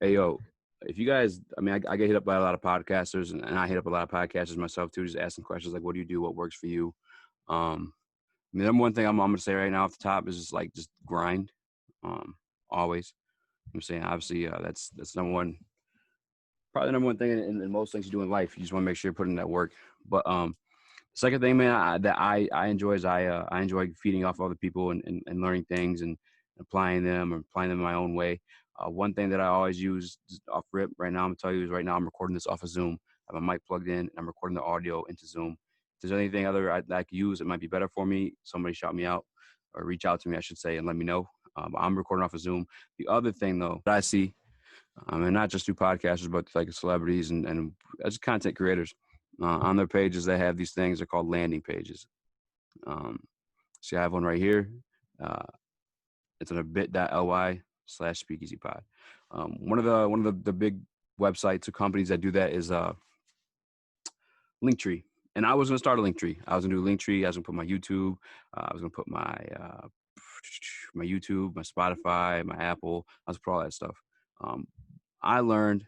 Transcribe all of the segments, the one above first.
Hey, yo, if you guys, I mean, I get hit up by a lot of podcasters, and I hit up a lot of podcasters myself too, just asking questions like, what do you do? What works for you? The number one thing I'm going to say right now off the top is just grind. Always. I'm saying, obviously, that's number one, probably the number one thing in most things you do in life. You just want to make sure you're putting in that work. But second thing, man, I enjoy is I enjoy feeding off other people and learning things and applying them in my own way. One thing that I always use off rip right now, I'm gonna tell you is right now I'm recording this off of Zoom. I have a mic plugged in and I'm recording the audio into Zoom. If there's anything other that I could use, it might be better for me. Somebody shout me out or reach out to me, I should say, and let me know. I'm recording off of Zoom. The other thing though that I see, and not just through podcasters, but like celebrities and as content creators, on their pages, they have these things. They're called landing pages. See, I have one right here. It's on a bit.ly/speakeasypod. One of the big websites or companies that do that is Linktree. And I was going to start a Linktree. I was going to do a Linktree. I was going to put my YouTube. I was going to put my YouTube, my Spotify, my Apple. I was going to put all that stuff. I learned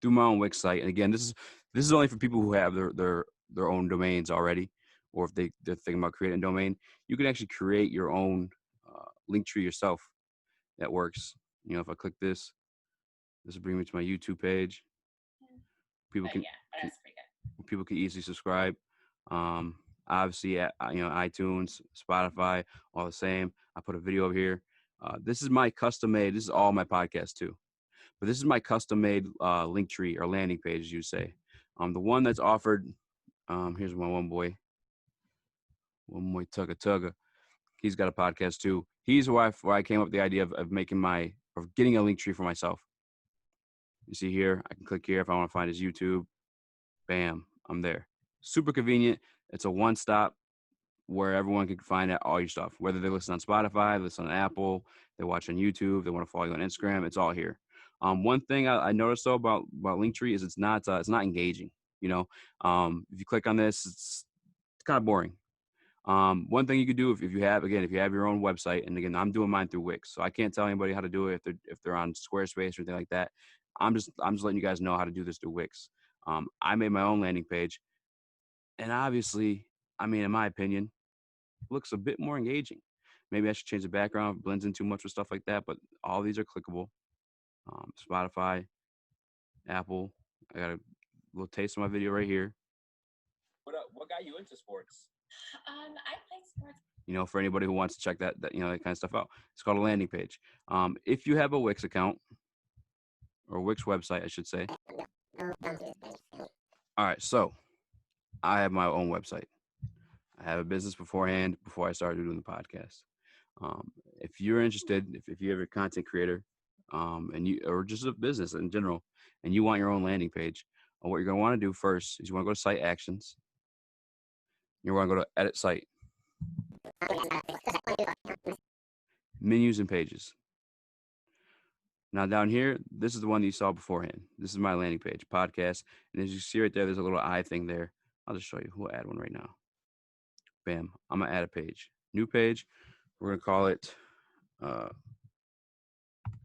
through my own Wix site. And again, this is only for people who have their own domains already, or if they're thinking about creating a domain. You can actually create your own link tree yourself. That works. You know, if I click this will bring me to my YouTube page. People can people can easily subscribe. Obviously, iTunes, Spotify, all the same. I put a video over here. This is my custom made. This is all my podcasts too. But this is my custom-made link tree or landing page, as you say. The one that's offered, here's my one boy Tugga Tugga. He's got a podcast too. He's where I came up with the idea of getting a link tree for myself. You see here, I can click here if I want to find his YouTube. Bam, I'm there. Super convenient. It's a one-stop where everyone can find out all your stuff. Whether they listen on Spotify, listen on Apple, they watch on YouTube, they want to follow you on Instagram, it's all here. One thing I noticed though about Linktree is it's not engaging. You know, if you click on this, it's kind of boring. One thing you could do if you have your own website, and again, I'm doing mine through Wix, so I can't tell anybody how to do it if they're on Squarespace or anything like that. I'm just letting you guys know how to do this through Wix. I made my own landing page, and obviously, I mean, in my opinion, looks a bit more engaging. Maybe I should change the background, blends in too much with stuff like that, but all these are clickable. Spotify, Apple. I got a little taste of my video right here. What got you into sports? I play sports. You know, for anybody who wants to check that that kind of stuff out, it's called a landing page. If you have a Wix account or Wix website, I should say. All right, so I have my own website. I have a business beforehand before I started doing the podcast. If you're interested, if you have a content creator, or just a business in general, and you want your own landing page, what you're going to want to do first is you want to go to Site Actions. You want to go to Edit Site, Menus and Pages. Now down here, this is the one that you saw beforehand. This is my landing page, podcast, and as you see right there, there's a little eye thing there. I'll just show you. We'll add one right now. Bam! I'm gonna add a page, new page. We're gonna call it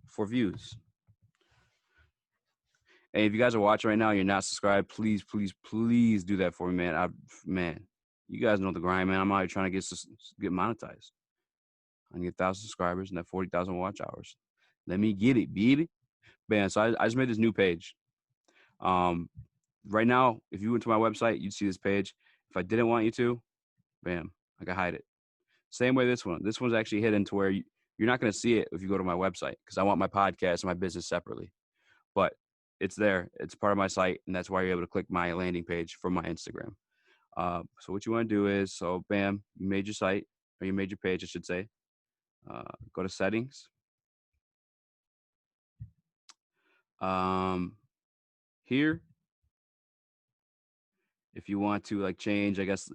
for views. And if you guys are watching right now, you're not subscribed, please do that for me, man. Man, you guys know the grind, man. I'm out here trying to get monetized. I get 1,000 subscribers and that 40,000 watch hours. Let me get it, baby. Bam. So I just made this new page. Right now, if you went to my website, you'd see this page. If I didn't want you to, bam, I can hide it. Same way this one. This one's actually hidden to where you're not going to see it if you go to my website because I want my podcast and my business separately. But it's there. It's part of my site, and that's why you're able to click my landing page from my Instagram. So what you want to do is, bam, you made your site, or you made your page, I should say. Go to settings. Here, if you want to change, I guess,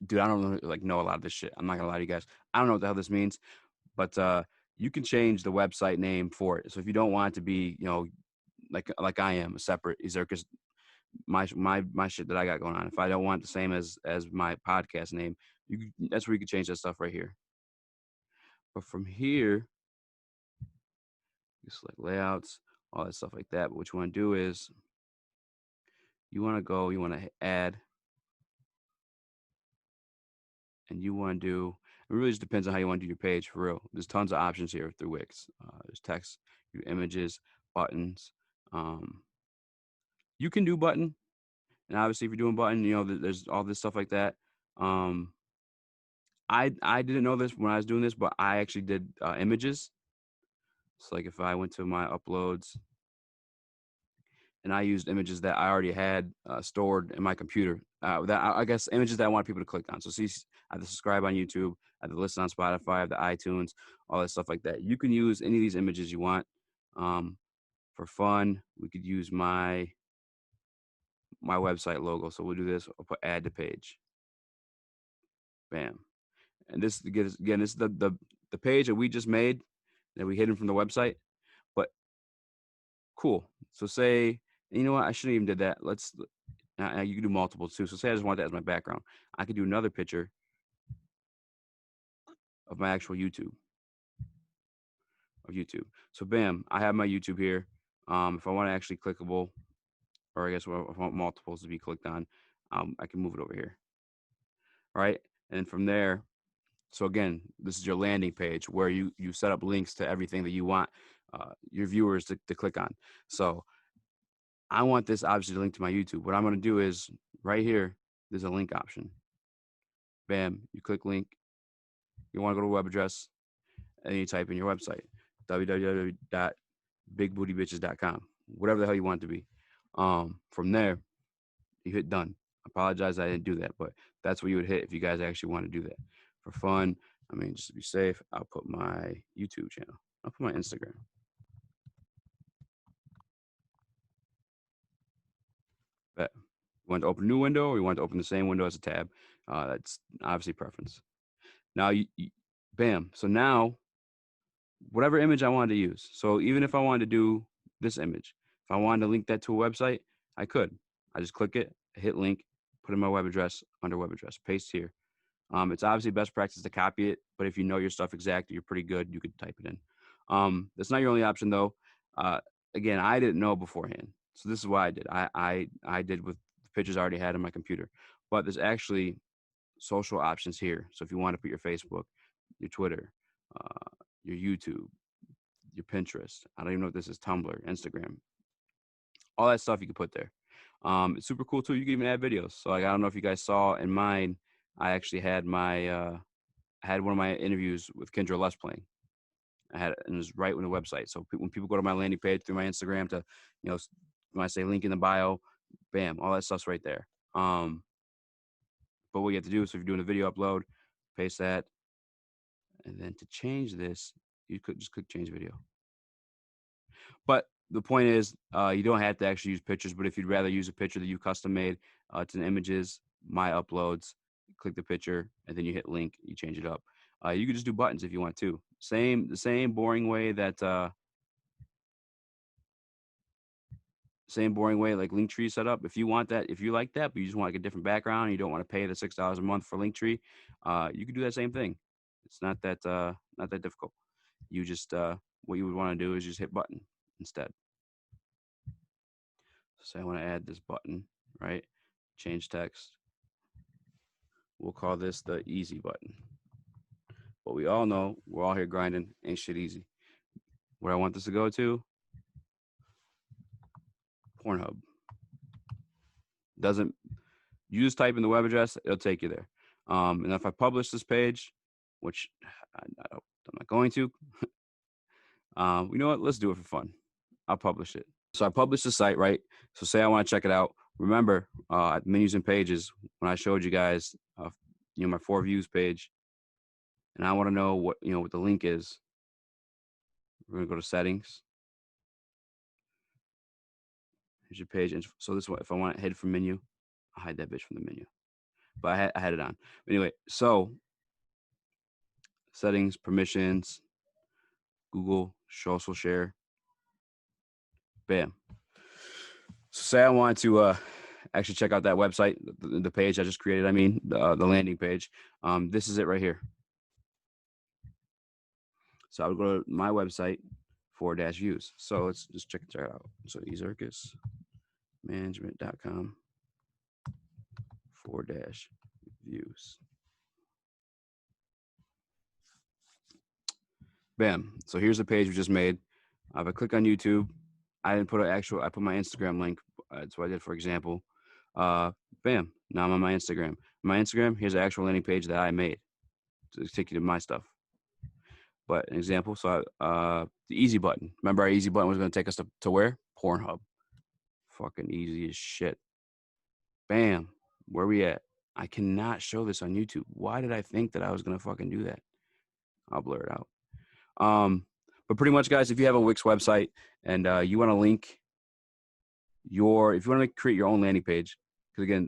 dude, I don't know a lot of this shit. I'm not gonna lie to you guys. I don't know what the hell this means, but you can change the website name for it. So if you don't want it to be, like I am, a separate because my shit that I got going on. If I don't want the same as my podcast name, that's where you can change that stuff right here. But from here, You select layouts, all that stuff like that. But what you want to do is you want to add, and you want to do, it really just depends on how you want to do your page for real. There's tons of options here through Wix. There's text, your images, buttons. You can do button, and obviously if you're doing button, there's all this stuff like that. I didn't know this when I was doing this, but I actually did images. So like if I went to my uploads and I used images that I already had stored in my computer, I guess images that I want people to click on. So see, I have to subscribe on YouTube, I have to listen on Spotify, I have the iTunes, all that stuff like that. You can use any of these images you want. For fun, we could use my website logo. So we'll do this. I'll put add to page. Bam. And this again, this is the page that we just made that we hidden from the website. But cool. So say, you know what? I shouldn't even did that. You can do multiple too. So say I just want that as my background. I could do another picture of my actual YouTube. So bam, I have my YouTube here. If I want to actually clickable, or I guess if I want multiples to be clicked on, I can move it over here. All right. And from there, so again, this is your landing page where you set up links to everything that you want your viewers to click on. So I want this obviously to link to my YouTube. What I'm going to do is right here, there's a link option. Bam, you click link. You want to go to a web address and you type in your website, www.bigbootybitches.com, whatever the hell you want it to be. From there, you hit done. I apologize I didn't do that, but that's what you would hit if you guys actually want to do that. For fun, I mean, just to be safe, I'll put my YouTube channel. I'll put my Instagram. Bet. You want to open a new window or you want to open the same window as a tab? That's obviously preference. Now, bam. So now, whatever image I wanted to use. So even if I wanted to do this image, if I wanted to link that to a website, I could. I just click it, hit link, put in my web address, under web address, paste here. It's obviously best practice to copy it, but if you know your stuff exactly, you're pretty good, you could type it in. That's not your only option though. Again, I didn't know beforehand. So this is what I did. I did with the pictures I already had on my computer. But there's actually social options here. So if you want to put your Facebook, your Twitter, your YouTube, your Pinterest, I don't even know what this is, Tumblr, Instagram, all that stuff you can put there. It's super cool too. You can even add videos. So like, I don't know if you guys saw in mine, I actually had I had one of my interviews with Kendra Less playing. And it was right on the website. So when people go to my landing page through my Instagram to, when I say link in the bio, bam, all that stuff's right there. But what you have to do is if you're doing a video upload, paste that. And then to change this, you could just click change video. But the point is, you don't have to actually use pictures, but if you'd rather use a picture that you custom made to the images, my uploads, click the picture, and then you hit link, you change it up. You could just do buttons if you want to. The same boring way that, like Linktree set up. If you want that, if you like that, but you just want like a different background, and you don't want to pay the $6 a month for Linktree, you could do that same thing. It's not that difficult. You just what you would want to do is just hit button instead. So I want to add this button, right? Change text. We'll call this the easy button. But we all know we're all here grinding, ain't shit easy. Where I want this to go to, Pornhub. You just type in the web address, it'll take you there. And if I publish this page, which I'm not going to, you know what? Let's do it for fun. I'll publish it. So I published the site, right? So say I want to check it out. Remember, menus and pages, when I showed you guys, my 4 views page, and I want to know what the link is. We're going to go to settings. Here's your page. And so this one, if I want to hide from menu, I'll hide that bitch from the menu. But I had it on. Anyway, so settings, permissions, Google, social share. Bam. So say I want to actually check out that website, the page I just created. I mean, the landing page. This is it right here. So I would go to my website /views. So let's just check it out. So ezircusmanagement.com /views. Bam. So here's the page we just made. If I click on YouTube, I didn't put I put my Instagram link. That's what I did, for example. Bam. Now I'm on my Instagram. My Instagram, here's the actual landing page that I made to take you to my stuff. But an example, so the easy button. Remember our easy button was going to take us to where? Pornhub. Fucking easy as shit. Bam. Where we at? I cannot show this on YouTube. Why did I think that I was going to fucking do that? I'll blur it out. But pretty much, guys, if you have a Wix website and you want to link if you want to create your own landing page, because again,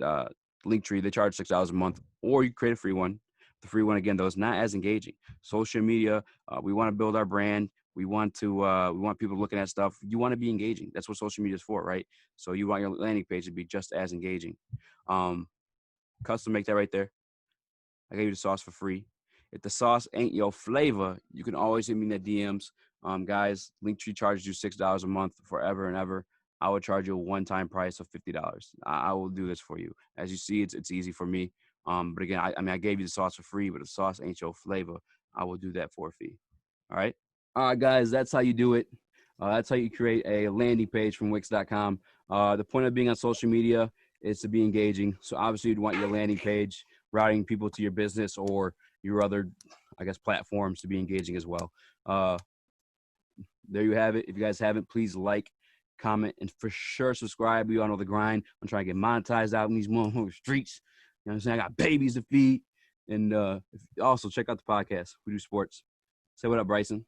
Linktree, they charge $6 a month, or you create a free one. The free one, again, though, is not as engaging. Social media, we want to build our brand. We want people looking at stuff. You want to be engaging. That's what social media is for, right? So you want your landing page to be just as engaging. Custom make that right there. I gave you the sauce for free. If the sauce ain't your flavor, you can always hit me in the DMs. Guys, Linktree charges you $6 a month forever and ever. I would charge you a one-time price of $50. I will do this for you. As you see, it's easy for me. But again, I gave you the sauce for free, but if the sauce ain't your flavor, I will do that for a fee. All right? All right, guys, that's how you do it. That's how you create a landing page from Wix.com. The point of being on social media is to be engaging. So obviously you'd want your landing page routing people to your business or your other, I guess, platforms to be engaging as well. There you have it. If you guys haven't, please like, comment, and for sure subscribe. We all know the grind. I'm trying to get monetized out in these motherfucking streets. You know what I'm saying? I got babies to feed. And also check out the podcast. We do sports. Say what up, Bryson.